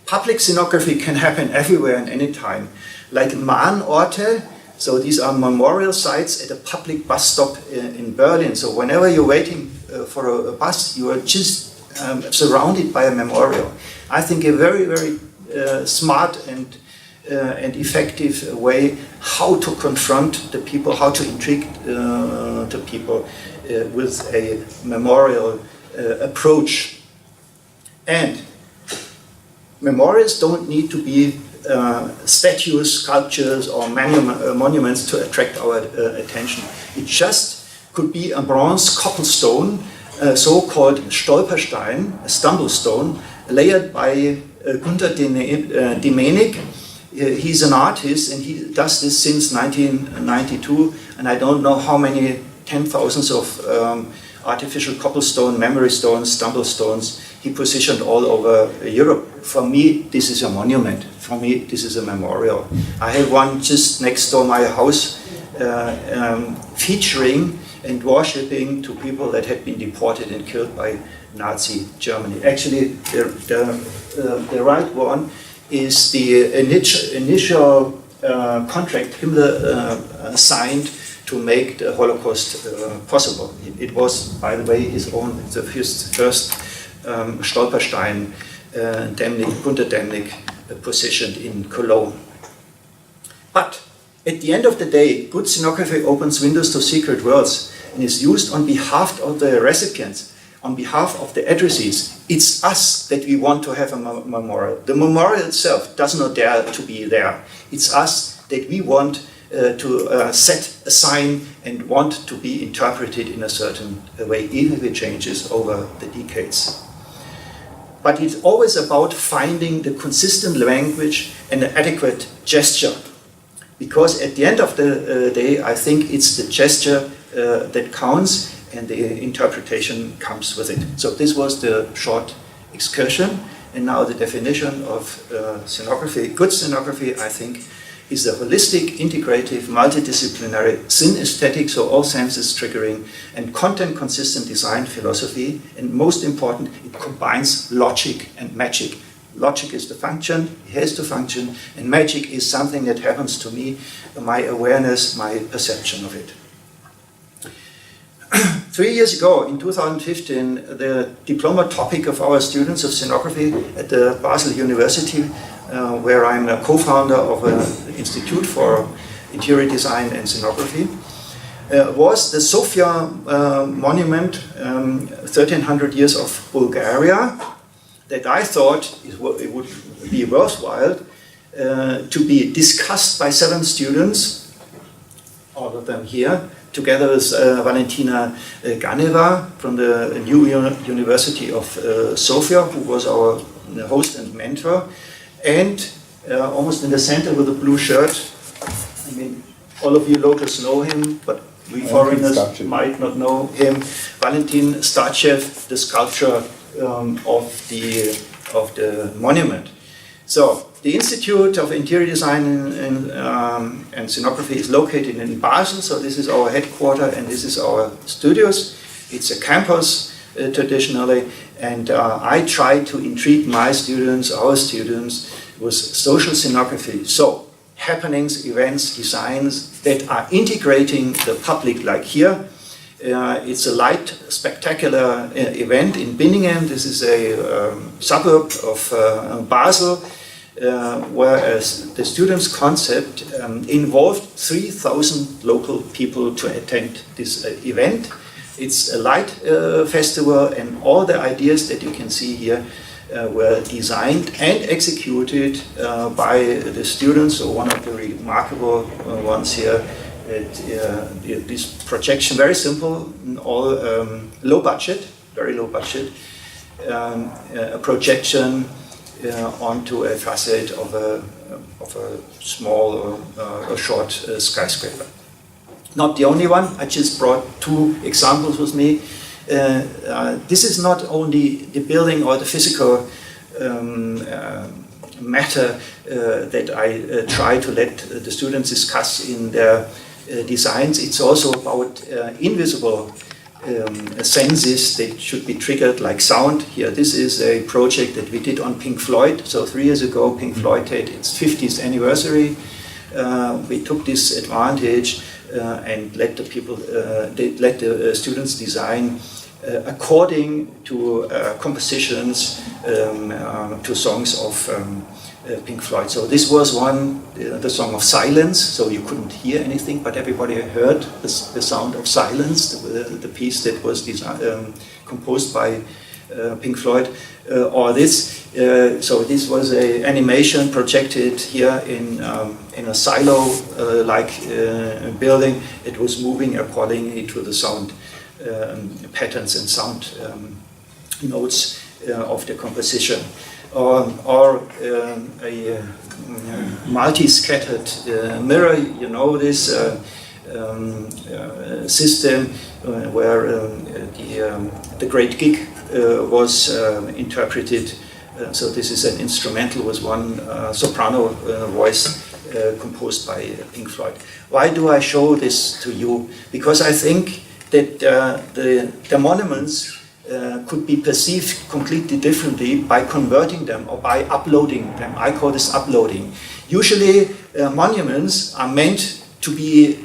public scenography can happen everywhere and anytime. Like Mahnorte, so these are memorial sites at a public bus stop in Berlin. So whenever you're waiting for a bus, you are just surrounded by a memorial. I think a very, very smart and effective way how to confront the people, how to intrigue the people with a memorial approach. And memorials don't need to be statues, sculptures, or monuments to attract our attention. It just could be a bronze cobblestone, so-called Stolperstein, a stumble stone, layered by Günther Demenik. He's an artist and he does this since 1992, and I don't know how many 10,000s of artificial cobblestone, memory stones, stumble stones he positioned all over Europe. For me, this is a monument. For me, this is a memorial. I have one just next door my house featuring and worshipping to people that had been deported and killed by Nazi Germany. Actually, the right one is the initial contract Himmler signed to make the Holocaust possible. It was, by the way, his first Stolperstein Günther Demenik positioned in Cologne. But at the end of the day, good scenography opens windows to secret worlds and is used on behalf of the recipients, on behalf of the addressees. It's us that we want to have a memorial. The memorial itself does not dare to be there. It's us that we want to set a sign and want to be interpreted in a certain way, even if it changes over the decades. But it's always about finding the consistent language and the adequate gesture. Because at the end of the day, I think it's the gesture that counts and the interpretation comes with it. So this was the short excursion. And now the definition of scenography. Good scenography, I think, is a holistic, integrative, multidisciplinary, synesthetic, so all senses triggering, and content-consistent design philosophy. And most important, it combines logic and magic. Logic is the function, it has to function, and magic is something that happens to me, my awareness, my perception of it. 3 years ago, in 2015, the diploma topic of our students of scenography at the Basel University, where I'm a co-founder of an Institute for Interior Design and Scenography, was the Sofia monument, 1300 years of Bulgaria, that I thought it would be worthwhile to be discussed by 7 students, all of them here, together with Valentina Ganeva from the new University of Sofia, who was our host and mentor, and almost in the center with a blue shirt, I mean, all of you locals know him, but we foreigners might not know him, Valentin Starchev, the sculptor of the monument. So, the Institute of Interior Design and Scenography is located in Basel, so this is our headquarters and this is our studios. It's a campus traditionally, and I try to intrigue my students, our students, with social scenography. So, happenings, events, designs that are integrating the public, like here. It's a light, spectacular event in Binningen. This is a suburb of Basel, whereas the students' concept involved 3,000 local people to attend this event. It's a light festival, and all the ideas that you can see here were designed and executed by the students. So one of the remarkable ones here, this projection, very simple, all low budget, very low budget, a projection onto a facade of a small or short skyscraper. Not the only one. I just brought 2 examples with me. This is not only the building or the physical matter that I try to let the students discuss in their designs. It's also about invisible senses that should be triggered like sound. Here, this is a project that we did on Pink Floyd. So 3 years ago, Pink Floyd had its 50th anniversary. We took this advantage and let the students design according to compositions to songs of Pink Floyd. So this was one, the song of silence, so you couldn't hear anything, but everybody heard the sound of silence, the piece that was composed by Pink Floyd. Or this, so this was an animation projected here in a silo-like building. It was moving accordingly to the sound patterns and sound notes of the composition. Or a multi-scattered mirror, you know this system where the great gig was interpreted. So this is an instrumental with one soprano voice composed by Pink Floyd. Why do I show this to you? Because I think that the monuments could be perceived completely differently by converting them or by uploading them. I call this uploading. Usually monuments are meant to be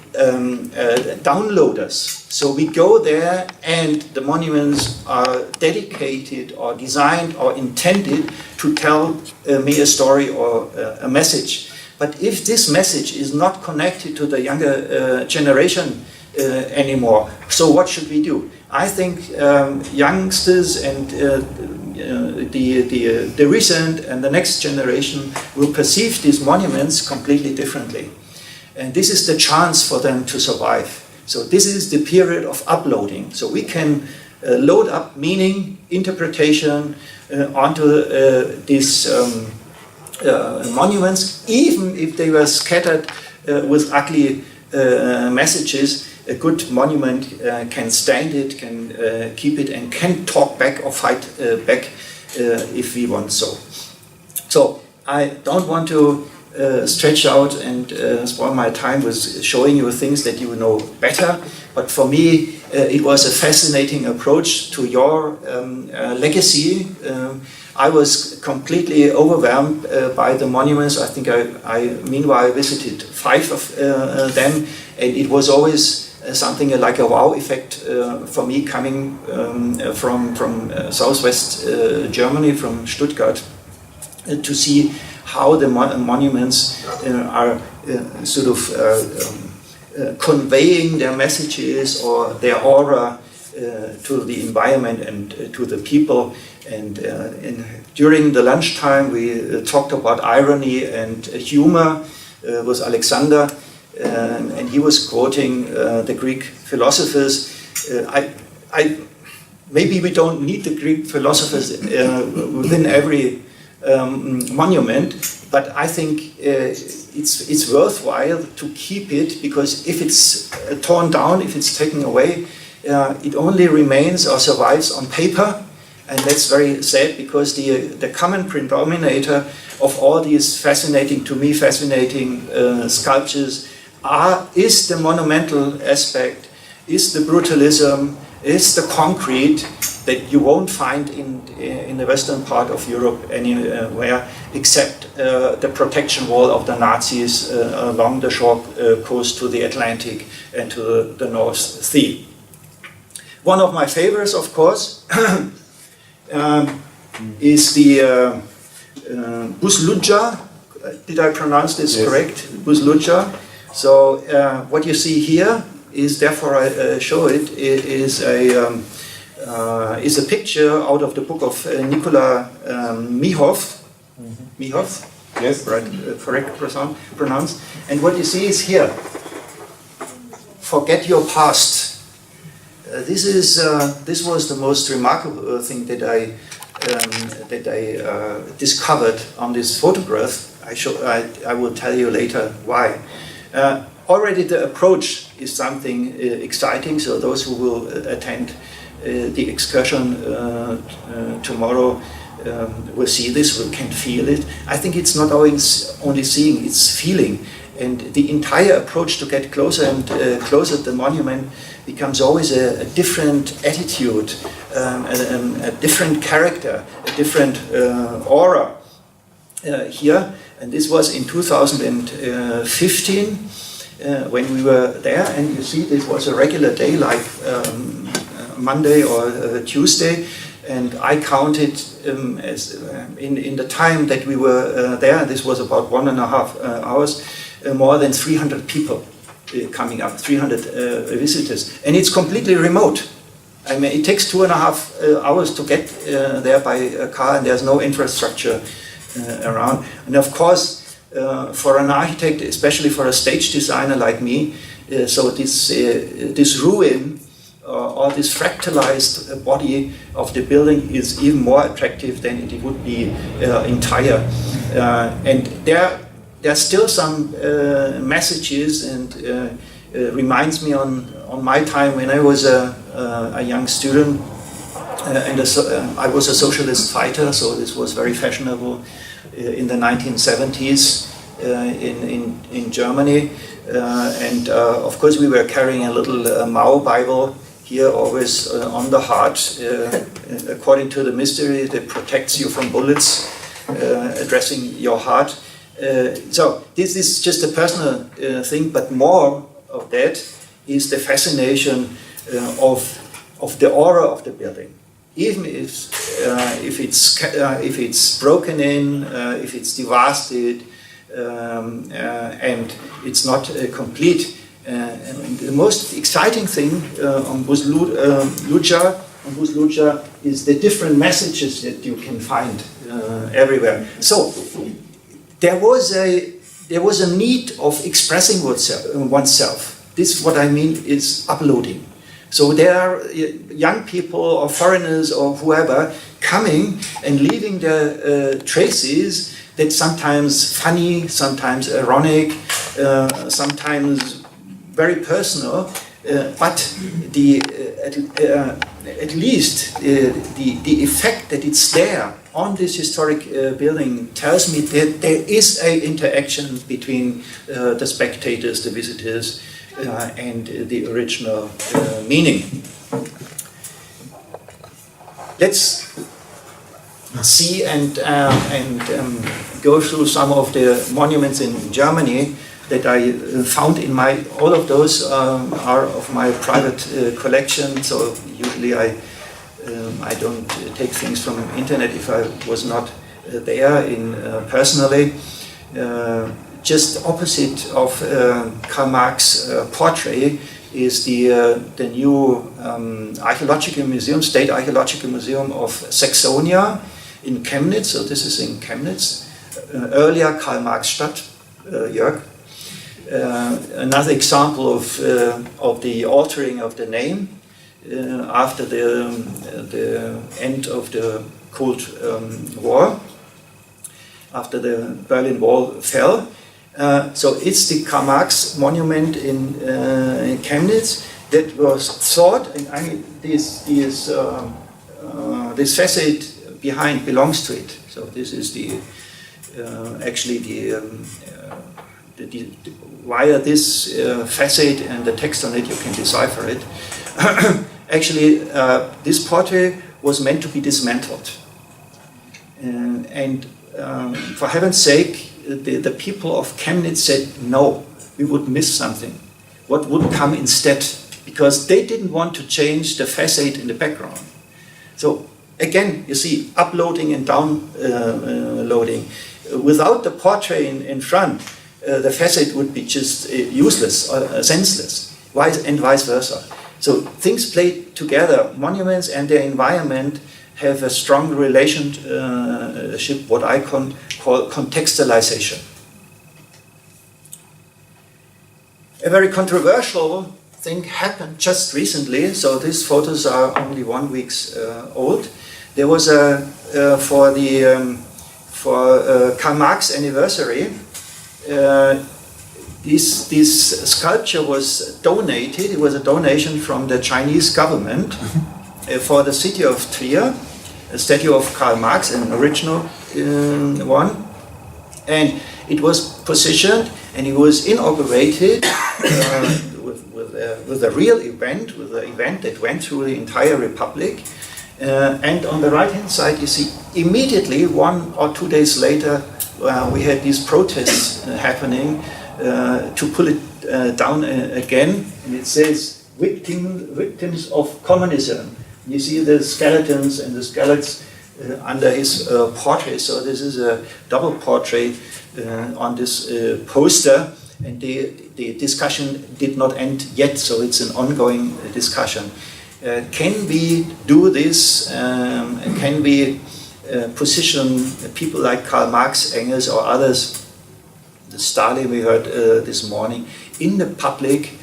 downloaders. So we go there and the monuments are dedicated or designed or intended to tell me a story or a message. But if this message is not connected to the younger generation anymore, so what should we do? I think youngsters and the recent and the next generation will perceive these monuments completely differently. And this is the chance for them to survive. So this is the period of uploading. So we can load up meaning, interpretation onto these monuments, even if they were scattered with ugly messages. A good monument can stand it, can keep it, and can talk back or fight back if we want so. So I don't want to stretch out and spoil my time with showing you things that you know better, but for me it was a fascinating approach to your legacy. I was completely overwhelmed by the monuments. I think I meanwhile visited 5 of them, and it was always something like a wow effect for me coming from southwest Germany, from Stuttgart, to see how the monuments are sort of conveying their messages or their aura to the environment and to the people. And during the lunchtime we talked about irony and humor with Alexander. And he was quoting the Greek philosophers. Maybe we don't need the Greek philosophers within every monument, but I think it's worthwhile to keep it, because if it's torn down, if it's taken away, it only remains or survives on paper, and that's very sad, because the common denominator of all these fascinating sculptures is the monumental aspect, is the brutalism, is the concrete that you won't find in the western part of Europe anywhere, except the protection wall of the Nazis along the shore coast to the Atlantic and to the North Sea. One of my favorites, of course, is the Busluja. Did I pronounce this correct? Busluja. So what you see here is, therefore I show it, is a picture out of the book of Nicola Mihov. Mihov? Yes. Right, correct pronounced. And what you see is here. Forget your past. This was the most remarkable thing that I discovered on this photograph. I will tell you later why. Already the approach is something exciting, so those who will attend the excursion tomorrow will see this, can feel it. I think it's not always only seeing, it's feeling. And the entire approach to get closer and closer to the monument becomes always a different attitude, a different character, a different aura here. And this was in 2015 when we were there. And you see, this was a regular day, like Monday or Tuesday. And I counted as in the time that we were there, this was about 1.5 hours, more than 300 people coming up, 300 visitors. And it's completely remote. I mean, it takes 2.5 hours to get there by a car, and there's no infrastructure around. And of course, for an architect, especially for a stage designer like me, so this ruin, or this fractalized body of the building is even more attractive than it would be entire. And there's still some messages, and reminds me on my time when I was a young student, and I was a socialist fighter, so this was very fashionable in the 1970s in Germany. And of course we were carrying a little Mao Bible here, always on the heart, according to the mystery that protects you from bullets, addressing your heart. So this is just a personal thing, but more of that is the fascination of the aura of the building. Even if it's broken in, if it's devastated, and it's not complete. And the most exciting thing on Bus Luja is the different messages that you can find everywhere. So there was a need of expressing oneself. This, what I mean, is uploading. So there are young people or foreigners or whoever coming and leaving their traces that sometimes funny, sometimes ironic, sometimes very personal, but at least the effect that it's there on this historic building tells me that there is an interaction between the spectators, the visitors, and the original meaning. Let's see and go through some of the monuments in Germany that I found in all of those are of my private collection. So usually I don't take things from the internet if I was not there personally. Just opposite of Karl Marx's portrait is the new archaeological museum, State Archaeological Museum of Saxonia in Chemnitz. So this is in Chemnitz, earlier Karl Marx Stadt, Jörg. Another example of the altering of the name after the end of the Cold War, after the Berlin Wall fell. So it's the Karl Marx monument in Chemnitz that was thought, and I mean, this facade behind belongs to it. So this is actually via this facade and the text on it, you can decipher it. Actually, this portrait was meant to be dismantled. And for heaven's sake, the people of Chemnitz said, no, we would miss something. What would come instead? Because they didn't want to change the facade in the background. So again, you see, uploading and downloading. Without the portrait in front, the facade would be just useless, senseless, and vice versa. So things play together. Monuments and their environment have a strong relationship, what I call contextualization. A very controversial thing happened just recently. So these photos are only 1 week old. There was for Karl Marx anniversary. This sculpture was donated. It was a donation from the Chinese government for the city of Trier, a statue of Karl Marx, an original one, and it was positioned and it was inaugurated with a real event, with an event that went through the entire Republic. And on the right-hand side, you see immediately 1 or 2 days later, we had these protests happening to pull it down again. And it says, victims of communism. You see the skeletons and the skeletons under his portrait. So this is a double portrait on this poster. And the discussion did not end yet, so it's an ongoing discussion. Can we do this? Can we position people like Karl Marx, Engels, or others, the Stalin we heard this morning, in the public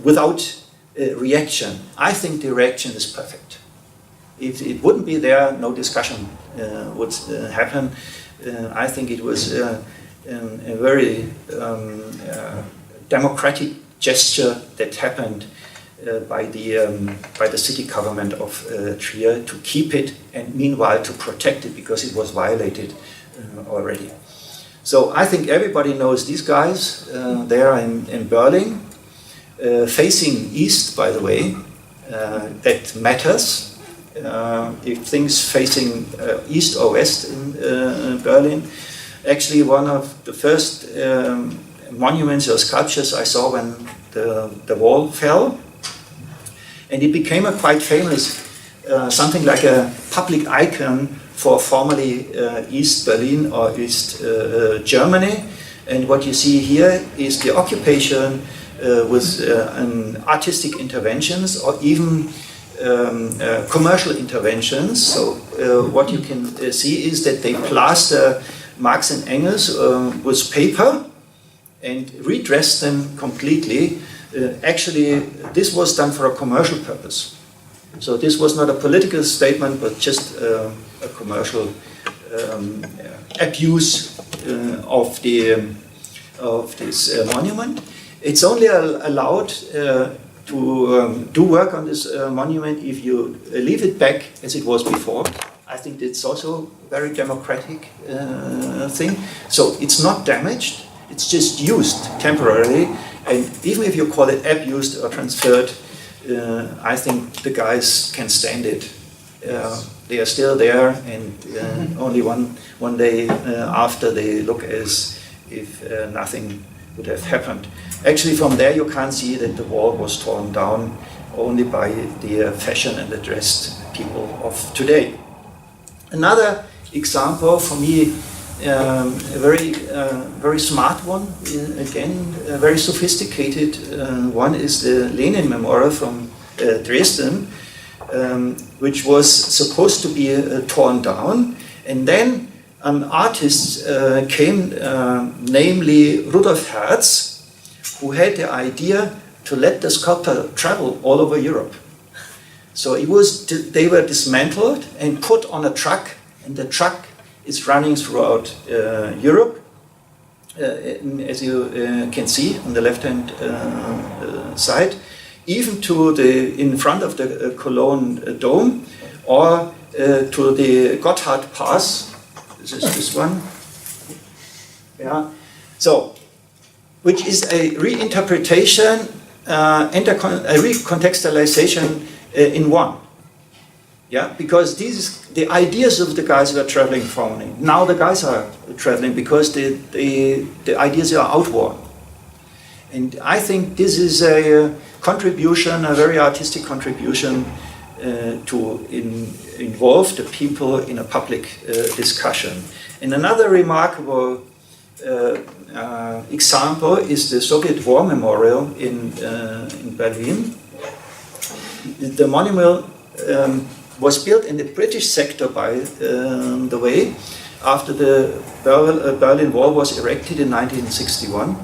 without reaction? I think the reaction is perfect. If it wouldn't be there, no discussion would happen. I think it was a very democratic gesture that happened by the city government of Trier to keep it and meanwhile to protect it because it was violated already. So I think everybody knows these guys. They are in Berlin, facing east, by the way. That matters. If things facing east or west in Berlin. Actually, one of the first monuments or sculptures I saw when the wall fell. And it became a quite famous, something like a public icon for formerly East Berlin or East Germany. And what you see here is the occupation with artistic interventions or even commercial interventions. So what you can see is that they plaster Marx and Engels with paper and redress them completely. Actually, this was done for a commercial purpose. So this was not a political statement, but just a commercial abuse of this monument. It's only allowed to do work on this monument if you leave it back as it was before. I think it's also a very democratic thing. So it's not damaged, it's just used temporarily. And even if you call it abused or transferred, I think the guys can stand it. They are still there, and only one day after they look as if nothing would have happened. Actually, from there you can't see that the wall was torn down only by the fashion and the dressed people of today. Another example for me, a very smart one, again, a very sophisticated one, is the Lenin Memorial from Dresden, which was supposed to be torn down. And then an artist came, namely Rudolf Herz, who had the idea to let the sculpture travel all over Europe. So they were dismantled and put on a truck, and the truck is running throughout Europe, as you can see on the left-hand side, even to in front of the Cologne Dome, or to the Gotthard Pass. This is this one. Yeah. So, which is a reinterpretation and a recontextualization in one. Yeah, because the ideas of the guys were traveling formally. Now the guys are traveling because the ideas are outworn. And I think this is a contribution, a very artistic contribution to involve the people in a public discussion. And another remarkable example is the Soviet War Memorial in Berlin. The monument was built in the British sector, by the way, after the Berlin Wall was erected in 1961.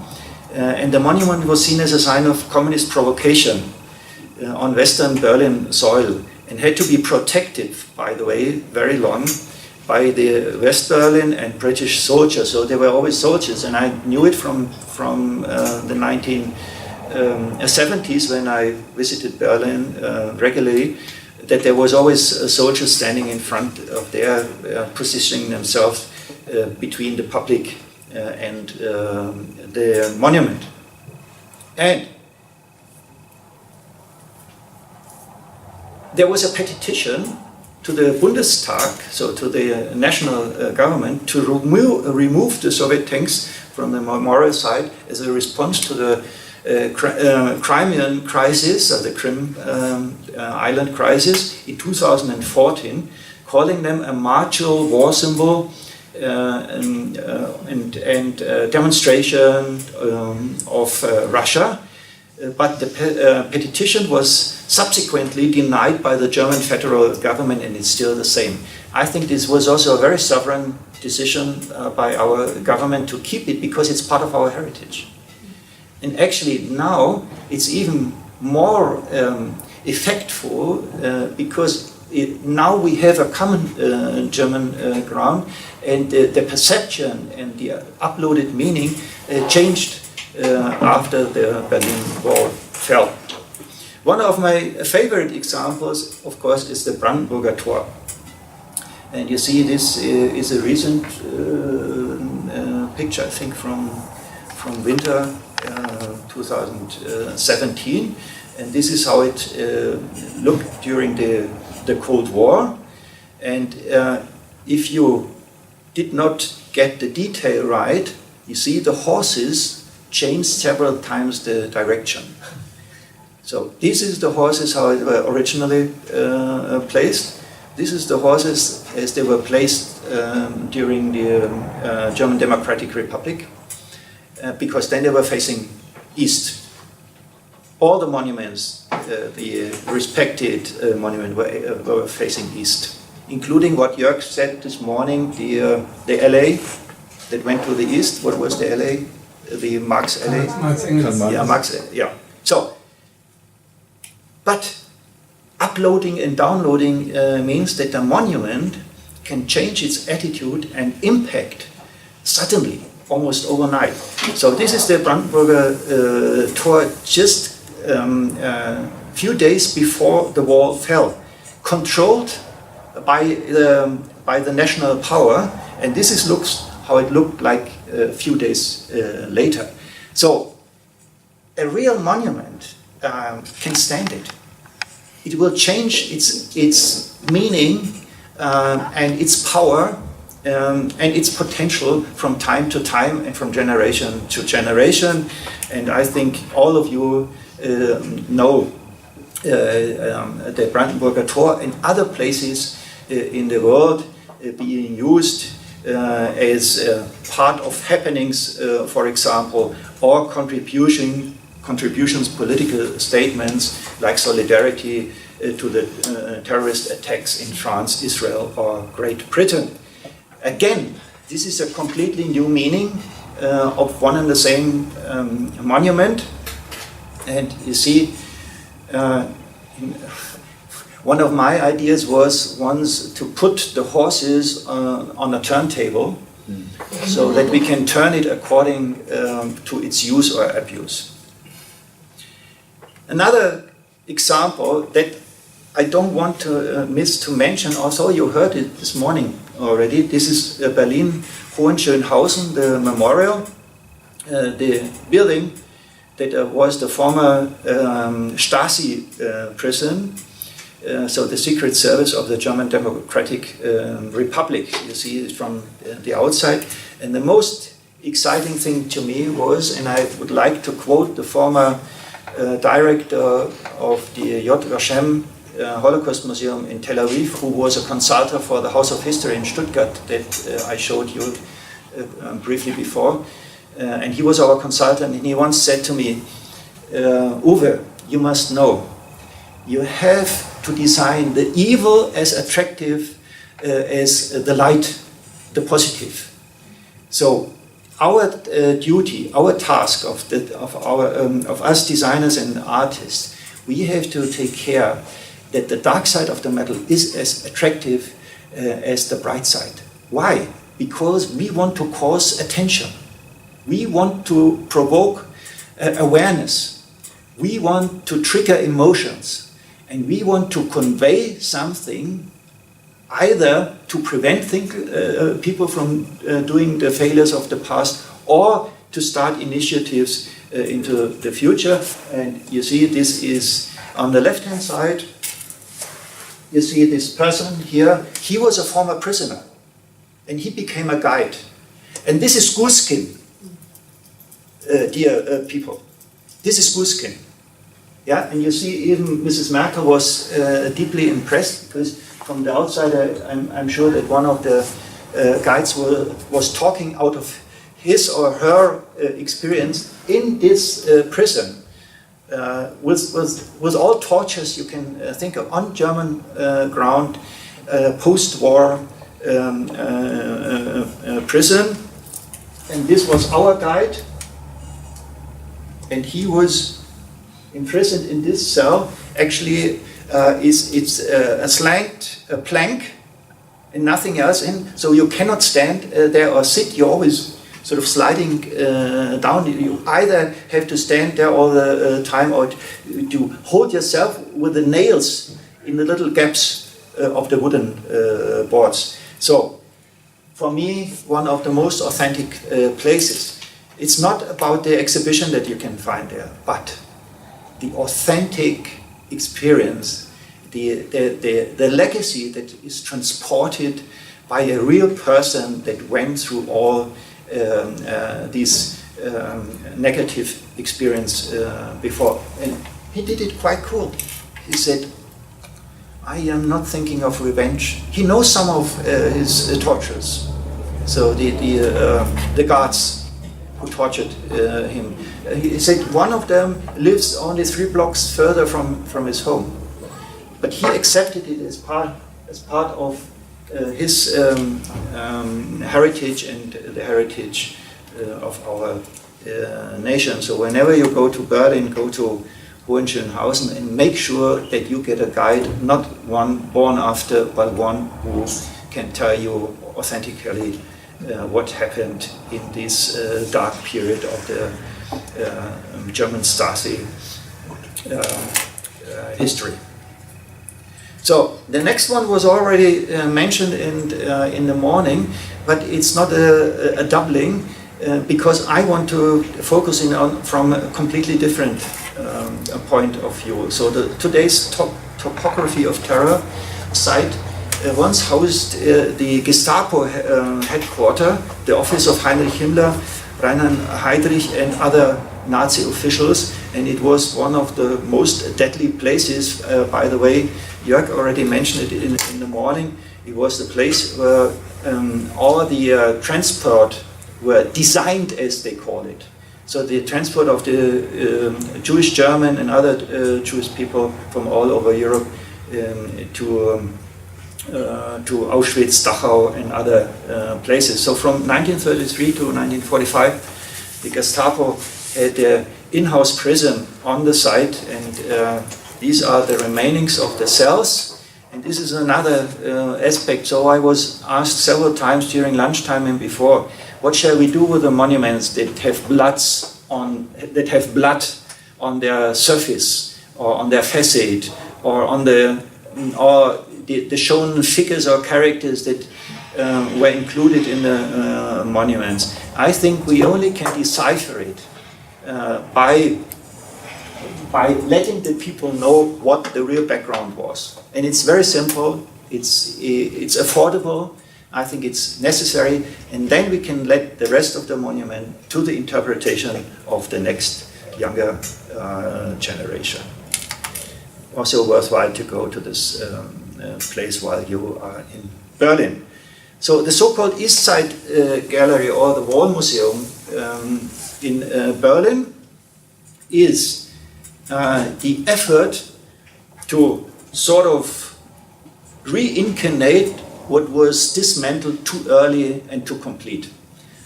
And the monument was seen as a sign of communist provocation on Western Berlin soil, and had to be protected, by the way, very long, by the West Berlin and British soldiers. So there were always soldiers, and I knew it from the 1970s when I visited Berlin regularly, that there was always soldiers standing in front of there, positioning themselves between the public and the monument. And there was a petition to the Bundestag, so to the national government, to remove the Soviet tanks from the memorial site as a response to the Crimean crisis, or the Crim island crisis in 2014, calling them a martial war symbol and demonstration of Russia. But the petition was subsequently denied by the German federal government, and it's still the same. I think this was also a very sovereign decision by our government to keep it, because it's part of our heritage. And actually now it's even more effectful because now we have a common German ground, and the perception and the uploaded meaning changed after the Berlin Wall fell. One of my favorite examples, of course, is the Brandenburger Tor. And you see this is a recent picture, I think, from winter 2017. And this is how it looked during the Cold War. And if you did not get the detail right, you see the horses changed several times the direction. So this is the horses how they were originally placed. This is the horses as they were placed during the German Democratic Republic, because then they were facing east. All the monuments, the respected monument were facing east, including what Jörg said this morning, the LA that went to the east. What was the LA? The Marx LA? Marx Engels. Yeah, Marx, yeah. So, but uploading and downloading means that the monument can change its attitude and impact suddenly, almost overnight. So this is the Brandenburger Tor just a few days before the wall fell, controlled by the national power, and this is how it looked like a few days later. So a real monument can stand it. It will change its meaning and its power and its potential from time to time and from generation to generation. And I think all of you know the Brandenburger Tor and other places in the world being used as part of happenings, for example, or contributions, political statements like solidarity to the terrorist attacks in France, Israel, or Great Britain. Again, this is a completely new meaning of one and the same monument. And you see, one of my ideas was once to put the horses on a turntable so that we can turn it according to its use or abuse. Another example that I don't want to miss to mention, although you heard it this morning already, this is Berlin-Hohenschönhausen, the memorial, the building that was the former Stasi prison, so the secret service of the German Democratic Republic. You see it from the outside. And the most exciting thing to me was, and I would like to quote the former director of the Yad Vashem Holocaust Museum in Tel Aviv, who was a consultant for the House of History in Stuttgart that I showed you briefly before. And he was our consultant, and he once said to me, Uwe, you must know, you have to design the evil as attractive as the light, the positive. So our duty, our task of us designers and artists, we have to take care that the dark side of the metal is as attractive as the bright side. Why? Because we want to cause attention. We want to provoke awareness. We want to trigger emotions. And we want to convey something either to prevent people from doing the failures of the past, or to start initiatives into the future. And you see, this is on the left-hand side. You see this person here. He was a former prisoner, and he became a guide. And this is Guskin, dear people. This is Guskin. Yeah, and you see, even Mrs. Merkel was deeply impressed, because from the outside, I'm sure that one of the guides was talking out of his or her experience in this prison, with all tortures you can think of on German ground, post-war prison. And this was our guide, and he was imprisoned in this cell. Actually, it's a slanted plank and nothing else in, so you cannot stand there or sit. You're always sort of sliding down. You either have to stand there all the time, or to hold yourself with the nails in the little gaps of the wooden boards. So, for me, one of the most authentic places. It's not about the exhibition that you can find there, but the authentic experience, the legacy that is transported by a real person that went through all these negative experience before. And he did it quite cool. He said, I am not thinking of revenge. He knows some of his torturers. So the guards who tortured him. He said one of them lives only 3 blocks further from his home. But he accepted it as part of his heritage and the heritage of our nation. So whenever you go to Berlin, go to Hohenschönhausen, and make sure that you get a guide, not one born after, but one who can tell you authentically what happened in this dark period of the German Stasi history. So the next one was already mentioned in the morning, but it's not a doubling, because I want to focus in on from a completely different point of view. So today's topography of terror site once housed the Gestapo headquarters, the office of Heinrich Himmler, Reinhard Heydrich and other Nazi officials, and it was one of the most deadly places. By the way, Jörg already mentioned it in the morning. It was the place where all the transport were designed, as they call it. So the transport of the Jewish, German and other Jewish people from all over Europe to Auschwitz, Dachau and other places. So from 1933 to 1945, the Gestapo had their in-house prison on the site, and these are the remainings of the cells. And this is another aspect. So I was asked several times during lunchtime and before, what shall we do with the monuments that have blood on their surface, or on their facade, or on the shown figures or characters that were included in the monuments? I think we only can decipher it by letting the people know what the real background was. And it's very simple, it's affordable, I think it's necessary, and then we can let the rest of the monument to the interpretation of the next younger generation. Also worthwhile to go to this place while you are in Berlin. So the so-called East Side Gallery, or the Wall Museum in Berlin, is the effort to sort of reincarnate what was dismantled too early and too complete.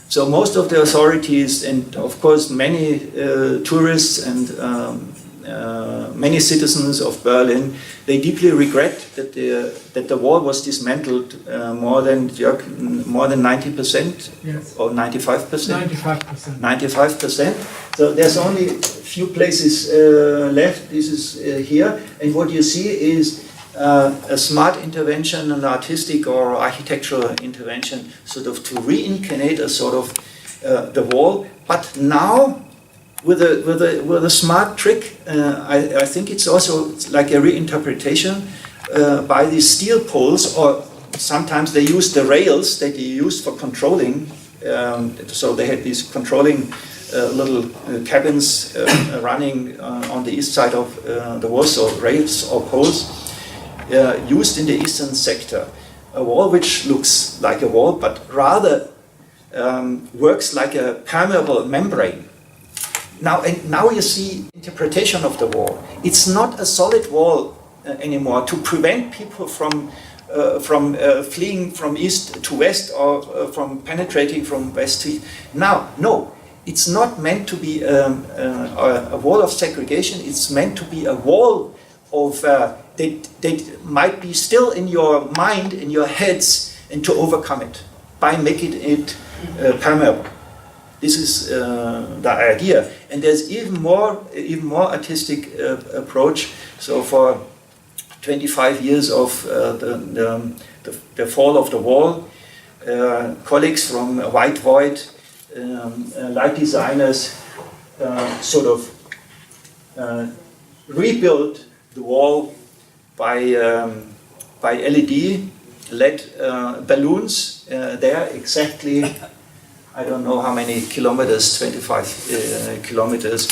So most of the authorities, and of course many tourists and many citizens of Berlin, they deeply regret that the wall was dismantled more than 90%, yes. Or 95%? 95%. 95%. So there's only a few places left. This is here, and what you see is a smart intervention, an artistic or architectural intervention, sort of to reincarnate a sort of the wall. But now, with a smart trick, I think it's also like a reinterpretation by these steel poles, or sometimes they use the rails that you use for controlling. So they had these controlling little cabins running on the east side of the wall, so rails or poles used in the eastern sector. A wall which looks like a wall, but rather works like a permeable membrane. Now you see interpretation of the wall. It's not a solid wall anymore to prevent people from fleeing from east to west, or from penetrating from west to east. Now, no, it's not meant to be a wall of segregation. It's meant to be a wall of that might be still in your mind, in your heads, and to overcome it by making it permeable. This is the idea, and there's even more artistic approach. So for 25 years of the fall of the wall, colleagues from White Void, light designers, sort of rebuilt the wall by LED balloons. There exactly, I don't know how many kilometers, 25 kilometers,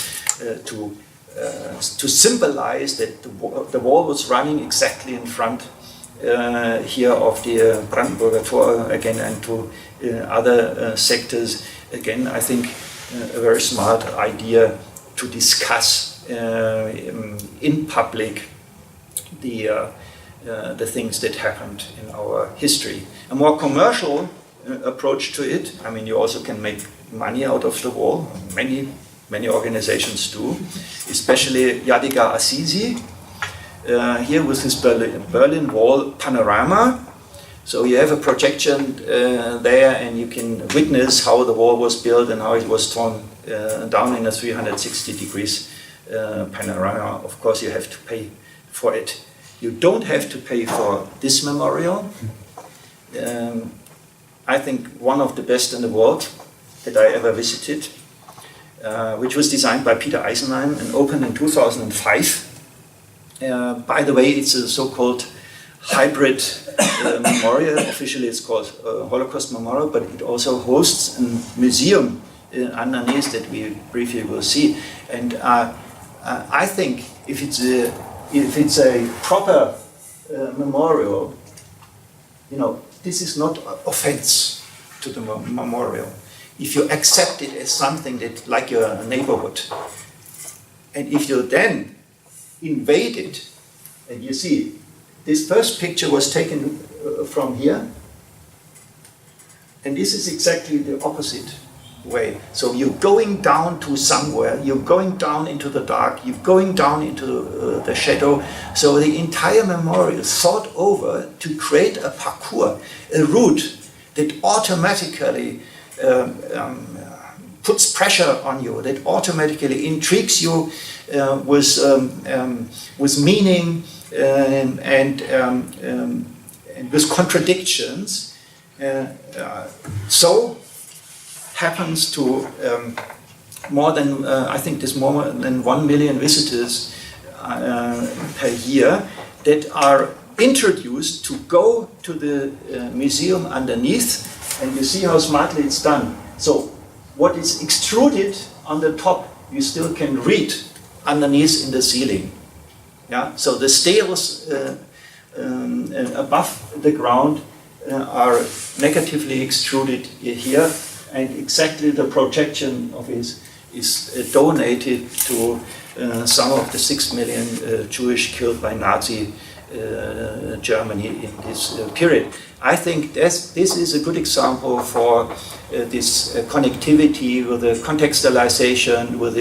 to symbolize that the wall was running exactly in front here of the Brandenburger Tor again, and to other sectors. Again, I think a very smart idea to discuss in public the things that happened in our history. A more commercial approach to it, I mean, you also can make money out of the wall. Many organizations do, especially Yadigar Assisi, here with his Berlin Wall panorama. So you have a projection there, and you can witness how the wall was built and how it was torn down in a 360 degrees panorama. Of course, you have to pay for it. You don't have to pay for this memorial. I think one of the best in the world that I ever visited, which was designed by Peter Eisenheim and opened in 2005. By the way, it's a so-called hybrid memorial. Officially it's called Holocaust Memorial, but it also hosts a museum underneath that we briefly will see. And I think if it's a proper memorial, you know, this is not offense to the memorial. If you accept it as something that, like your neighborhood, and if you then invade it, and you see, this first picture was taken from here, and this is exactly the opposite way. So you're going down to somewhere, you're going down into the dark, you're going down into the shadow. So the entire memorial thought over to create a parcours, a route that automatically puts pressure on you, that automatically intrigues you with meaning and with contradictions. So happens to more than, I think there's more than 1 million visitors per year that are introduced to go to the museum underneath, and you see how smartly it's done. So what is extruded on the top, you still can read underneath in the ceiling. Yeah. So the stairs above the ground are negatively extruded here, and exactly the projection of it is donated to some of the 6 million Jewish killed by Nazi Germany in this period. I think this is a good example for this connectivity, with the contextualization, with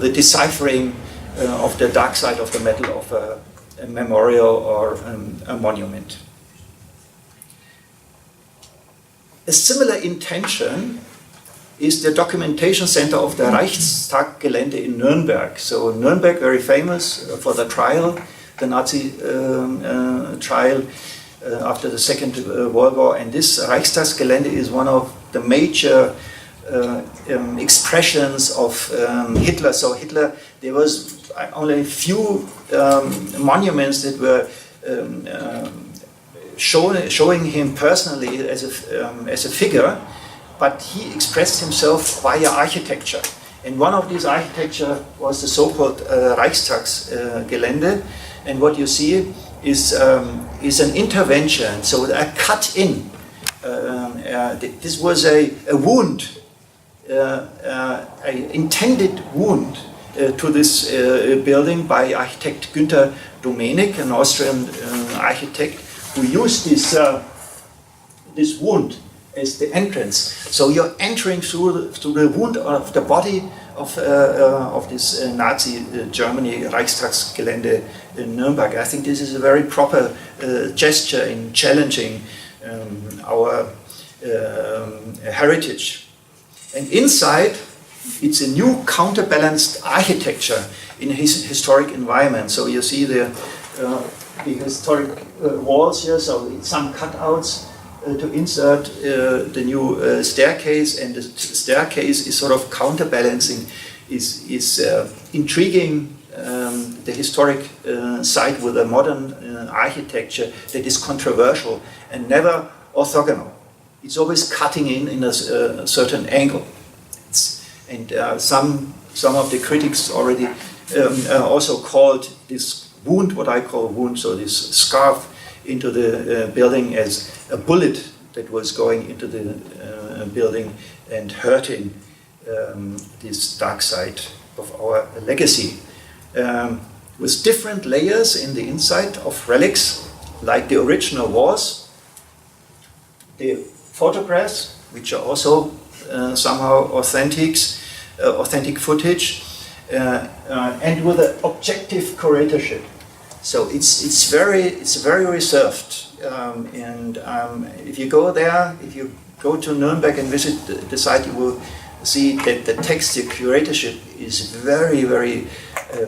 the deciphering of the dark side of the metal of a memorial or a monument. A similar intention is the documentation center of the Reichstag Gelände in Nuremberg. So Nuremberg, very famous for the trial the Nazi trial after the Second World War. And this Reichstagsgelände is one of the major expressions of Hitler. So Hitler, there was only a few monuments that were showing him personally as a figure, but he expressed himself via architecture. And one of these architecture was the so-called Reichstagsgelände. And what you see is an intervention, so a cut in. This was a wound, an intended wound to this building by architect Günther Domenik, an Austrian architect, who used this wound as the entrance. So you're entering through the wound of the body of this Nazi Germany Reichstagsgelände in Nuremberg. I think this is a very proper gesture in challenging our heritage. And inside, it's a new counterbalanced architecture in a historic environment. So you see the historic walls here, so it's some cutouts to insert the new staircase, and the staircase is sort of counterbalancing, is intriguing the historic site with a modern architecture that is controversial and never orthogonal. It's always cutting in a certain angle. And some of the critics already also called this wound, what I call wound, so this scarf into the building, as a bullet that was going into the building and hurting this dark side of our legacy. With different layers in the inside of relics, like the original walls, the photographs, which are also somehow authentic footage, and with an objective curatorship. So it's very reserved, and if you go there, if you go to Nuremberg and visit the site, you will see that the textile curatorship is very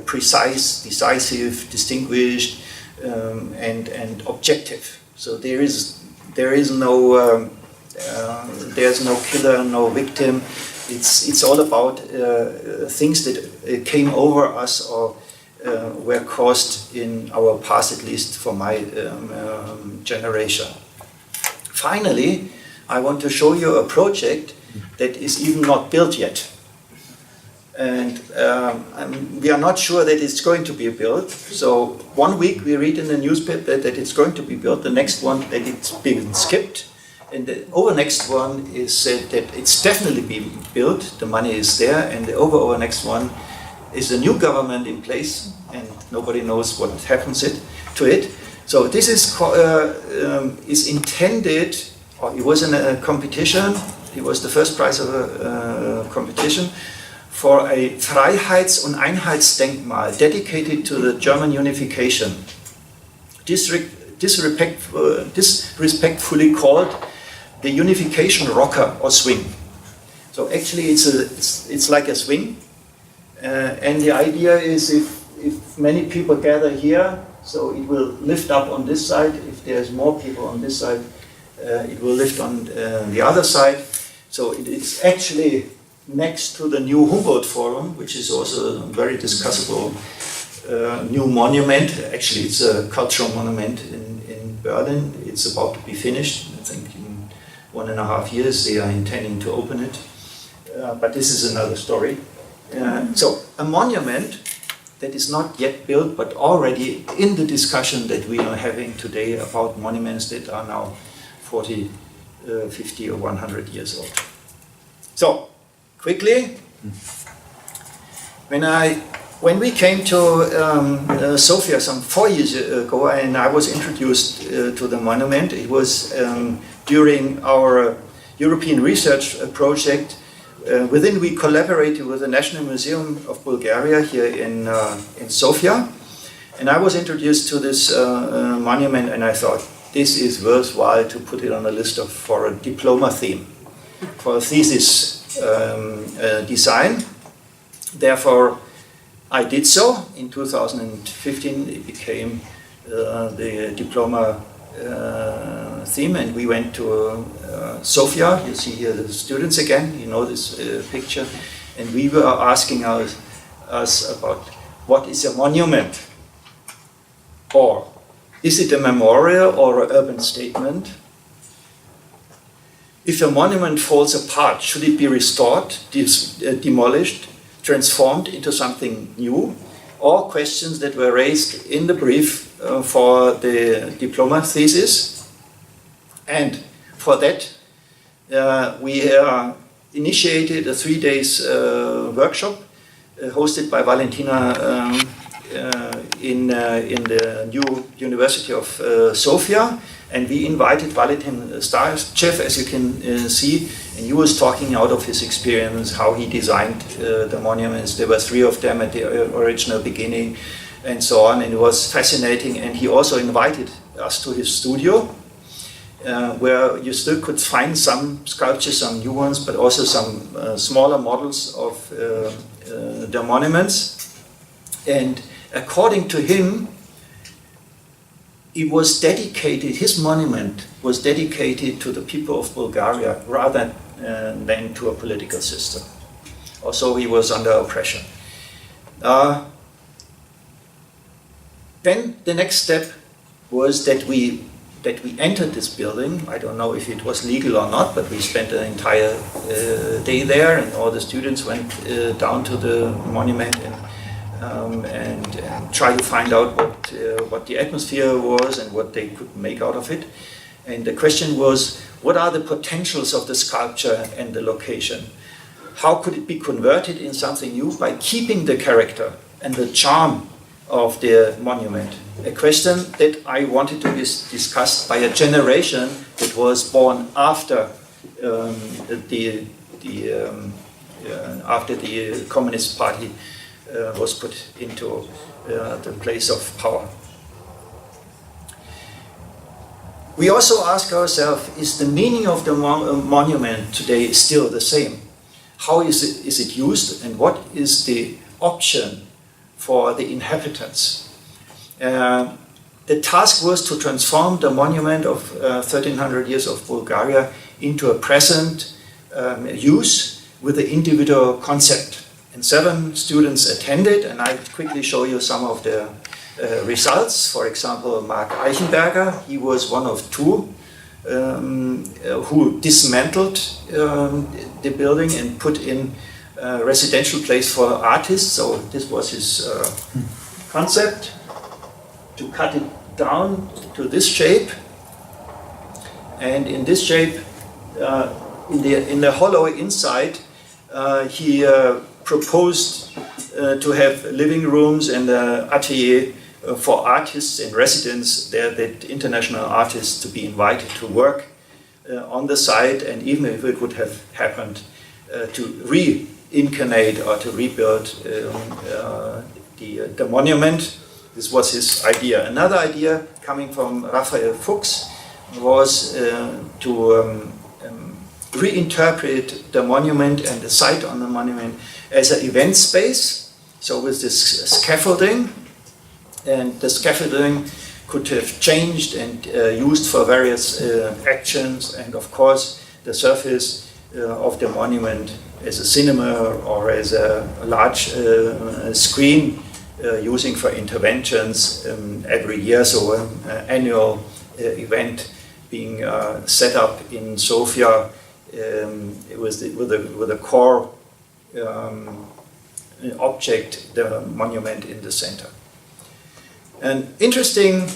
precise, decisive, distinguished, and objective. So there's no killer, no victim. It's all about things that came over us or were caused in our past, at least for my generation. Finally, I want to show you a project that is even not built yet. And we are not sure that it's going to be built. So 1 week we read in the newspaper that it's going to be built, the next one that it's been skipped. And the next one is said that it's definitely being built, the money is there, and the next one is a new government in place, and nobody knows what happens to it. So this is intended, or it was in a competition, it was the first prize of a competition for a Freiheits- und Einheitsdenkmal dedicated to the German unification. Disrespectfully called the unification rocker or swing. So actually it's like a swing, and the idea is if many people gather here, so it will lift up on this side. If there's more people on this side, it will lift on the other side. So it's actually next to the new Humboldt Forum, which is also a very discussable new monument. Actually, it's a cultural monument in Berlin. It's about to be finished. I think in 1.5 years they are intending to open it. But this is another story. So a monument that is not yet built, but already in the discussion that we are having today about monuments that are now 40, 50 or 100 years old. So, quickly, when we came to Sofia some 4 years ago, and I was introduced to the monument, it was during our European research project. Within we collaborated with the National Museum of Bulgaria here in Sofia, and I was introduced to this monument, and I thought this is worthwhile to put it on a list for a diploma theme, for a thesis design. Therefore, I did so. In 2015 it became the diploma theme, and we went to Sofia. You see here the students again, you know this picture, and we were asking us about what is a monument, or is it a memorial or an urban statement? If a monument falls apart, should it be restored, demolished, transformed into something new? All questions that were raised in the brief for the diploma thesis. And for that, we initiated a 3 days workshop hosted by Valentina in the new University of Sofia. And we invited Valentin Starchev, as you can see, and he was talking out of his experience, how he designed the monuments. There were 3 of them at the original beginning, and so on, and it was fascinating. And he also invited us to his studio, where you still could find some sculptures, some new ones, but also some smaller models of the monuments. And according to him, it was dedicated, his monument was dedicated to the people of Bulgaria rather than to a political system. Also, he was under oppression. Then the next step was that we entered this building. I don't know if it was legal or not, but we spent an entire day there, and all the students went down to the monument and try to find out what the atmosphere was and what they could make out of it. And the question was, what are the potentials of the sculpture and the location? How could it be converted in something new by keeping the character and the charm of the monument? A question that I wanted to be discussed by a generation that was born after the Communist Party was put into the place of power. We also ask ourselves, is the meaning of the monument today still the same? How is it used, and what is the option for the inhabitants? The task was to transform the monument of 1300 years of Bulgaria into a present use with the individual concept. And 7 students attended, and I quickly show you some of the results. For example, Mark Eichenberger, he was one of 2 who dismantled the building and put in a residential place for artists. So this was his concept, to cut it down to this shape. And in this shape, in the hollow inside, he proposed to have living rooms and atelier for artists and residents there, that international artists to be invited to work on the site, and even if it would have happened to reincarnate or to rebuild the monument. This was his idea. Another idea coming from Raphael Fuchs was to reinterpret the monument and the site on the monument as an event space, so with this scaffolding, and the scaffolding could have changed and used for various actions, and of course the surface of the monument as a cinema or as a large screen using for interventions every year, so an annual event being set up in Sofia with a core object, the monument in the center. An interesting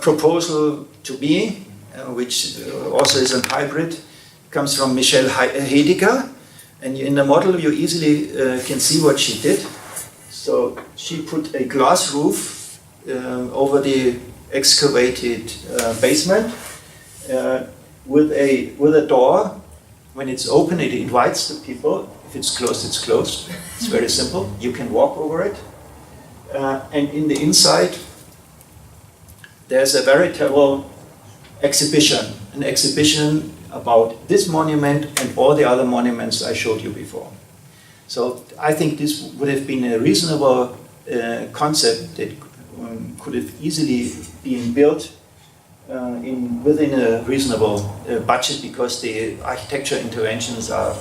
proposal to me, which also is a hybrid, comes from Michelle Heidegger, and in the model you easily can see what she did. So she put a glass roof over the excavated basement with a door. When it's open, it invites the people. If it's closed, it's closed. It's very simple. You can walk over it. And in the inside, there's a veritable exhibition, an exhibition about this monument and all the other monuments I showed you before. So I think this would have been a reasonable concept that could have easily been built within a reasonable budget, because the architecture interventions are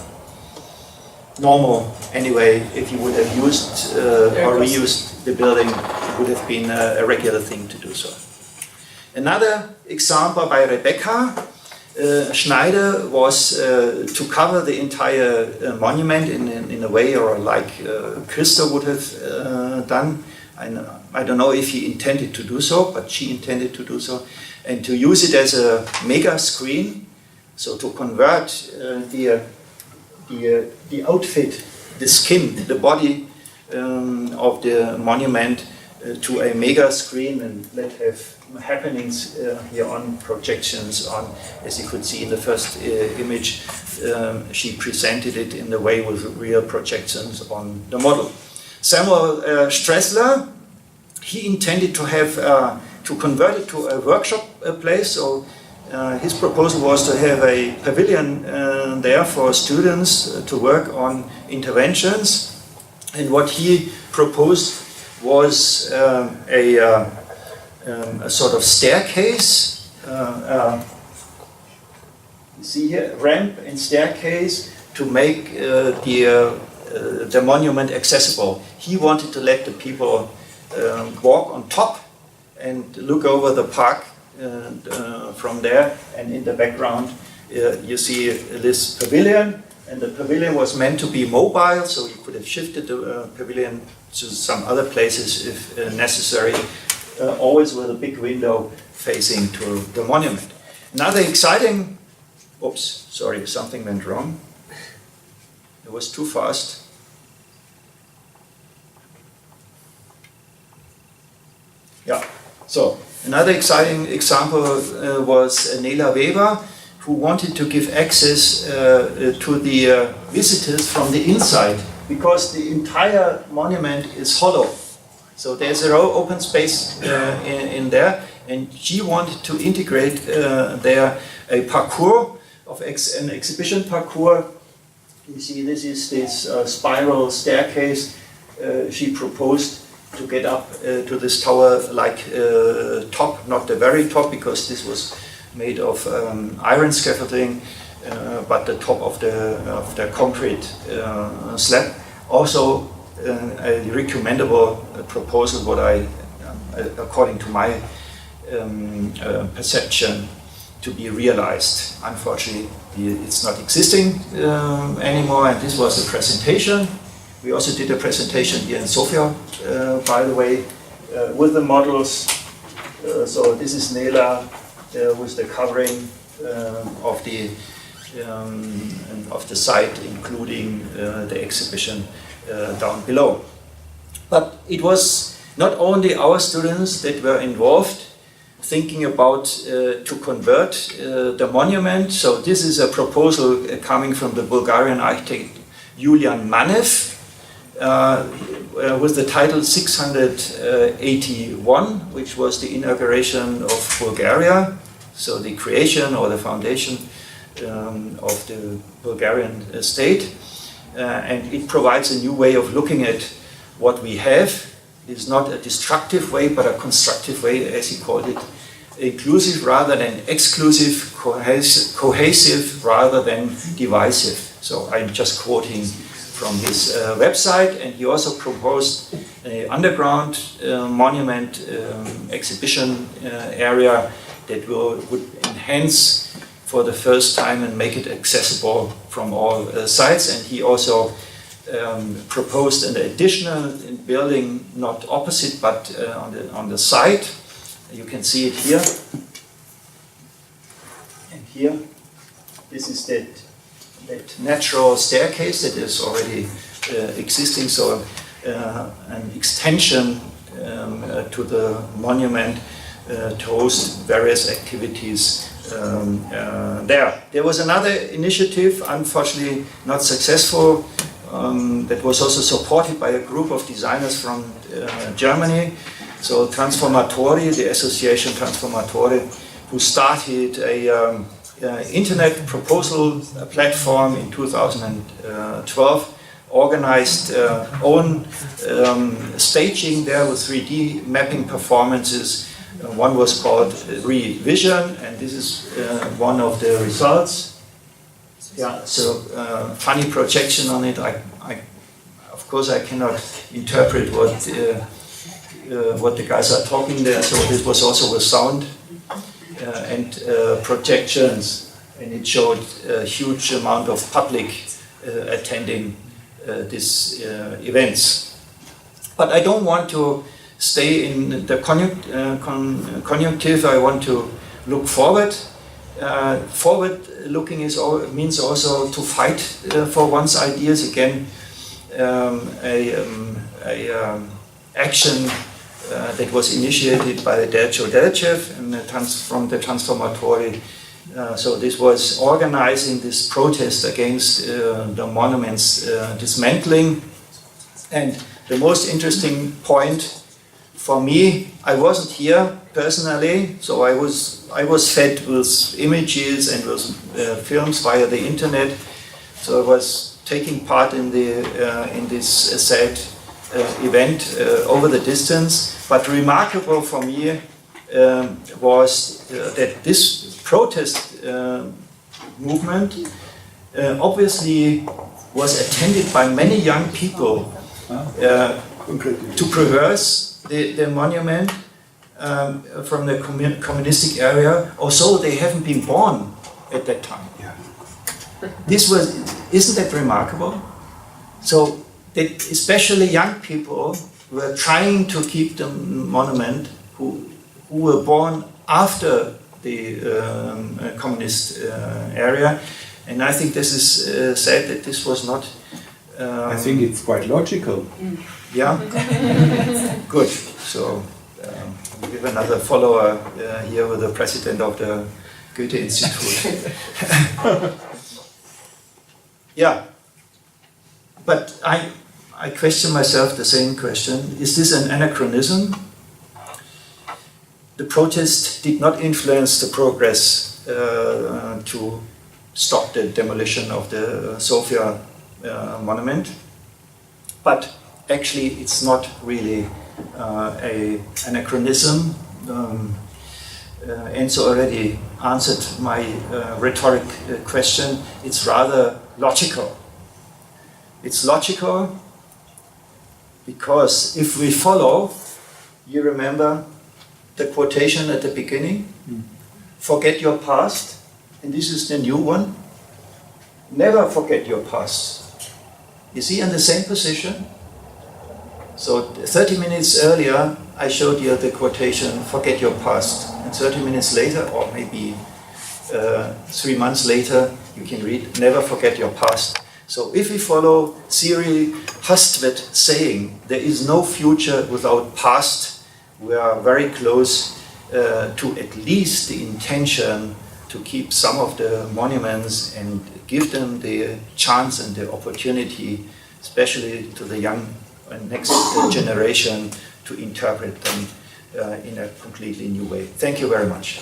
normal anyway. If you would have used or reused the building, it would have been a regular thing to do so. Another example by Rebecca Schneider was to cover the entire monument in a way, or like Christa would have done. I don't know if he intended to do so, but she intended to do so, and to use it as a mega screen, so to convert the outfit, the skin, the body of the monument to a mega screen, and let have happenings here on, projections on, as you could see in the first image. She presented it in the way with real projections on the model. Samuel Stressler, he intended to have to convert it to a workshop place. So his proposal was to have a pavilion there for students to work on interventions. And what he proposed was a sort of staircase. You see here, ramp and staircase to make the monument accessible. He wanted to let the people walk on top and look over the park from there, and in the background you see this pavilion, and the pavilion was meant to be mobile, so you could have shifted the pavilion to some other places if necessary, always with a big window facing to the monument. Another exciting, oops, sorry, something went wrong. It was too fast. Yeah, so another exciting example was Nela Weber, who wanted to give access to the visitors from the inside, because the entire monument is hollow. So there's a open space in there, and she wanted to integrate there a parcours of an exhibition parcours. You see, this is this spiral staircase. She proposed to get up to this tower-like top, not the very top, because this was made of iron scaffolding, but the top of the concrete slab. Also a recommendable proposal, what I, according to my perception, to be realized. Unfortunately, it's not existing anymore, and this was the presentation. We also did a presentation here in Sofia, by the way, with the models. So this is Nela with the covering of the site, including the exhibition down below. But it was not only our students that were involved, thinking about to convert the monument. So this is a proposal coming from the Bulgarian architect Julian Manev, with the title 681, which was the inauguration of Bulgaria, so the creation or the foundation of the Bulgarian state. And it provides a new way of looking at what we have. It's not a destructive way, but a constructive way, as he called it, inclusive rather than exclusive, cohesive rather than divisive. So I'm just quoting from his website, and he also proposed an underground monument exhibition area that would enhance for the first time and make it accessible from all sides. And he also proposed an additional building, not opposite, but on the side. You can see it here. And here, this is that natural staircase that is already existing. So an extension to the monument to host various activities there. There was another initiative, unfortunately not successful, that was also supported by a group of designers from Germany. So Transformatori, the association Transformatori, who started a internet proposal platform in 2012, organized own staging there with 3D mapping performances. One was called Revision, and this is one of the results. Yeah, so funny projection on it. Of course, I cannot interpret what the guys are talking there. So this was also with sound and projections, and it showed a huge amount of public attending these events. But I don't want to stay in the conjunctive. I want to look forward. Forward looking means also to fight for one's ideas again. Action that was initiated by Dercho Delchev and from the Transformatory. So this was organizing this protest against the monuments dismantling. And the most interesting point for me, I wasn't here personally, so I was fed with images and with films via the internet. So I was taking part in this sad event over the distance. But remarkable for me was that this protest movement obviously was attended by many young people to preserve the monument from the communistic area, although they haven't been born at that time. Yeah. Isn't that remarkable? So that especially young people were trying to keep the monument who were born after the communist area, and I think this is said that this was not. I think it's quite logical. Yeah. Good. So we have another follower here with the president of the Goethe Institute. Yeah. But I question myself the same question. Is this an anachronism? The protest did not influence the progress to stop the demolition of the Sofia monument, but actually it's not really an anachronism. Enzo already answered my rhetoric question. It's rather logical. It's logical because if we follow, you remember the quotation at the beginning, forget your past, and this is the new one, never forget your past. Is he in the same position? So 30 minutes earlier, I showed you the quotation, forget your past. And 30 minutes later, or maybe 3 months later, you can read, never forget your past. So if we follow Cyril Hastvedt saying, there is no future without past, we are very close to at least the intention to keep some of the monuments and give them the chance and the opportunity, especially to the young next generation, to interpret them in a completely new way. Thank you very much.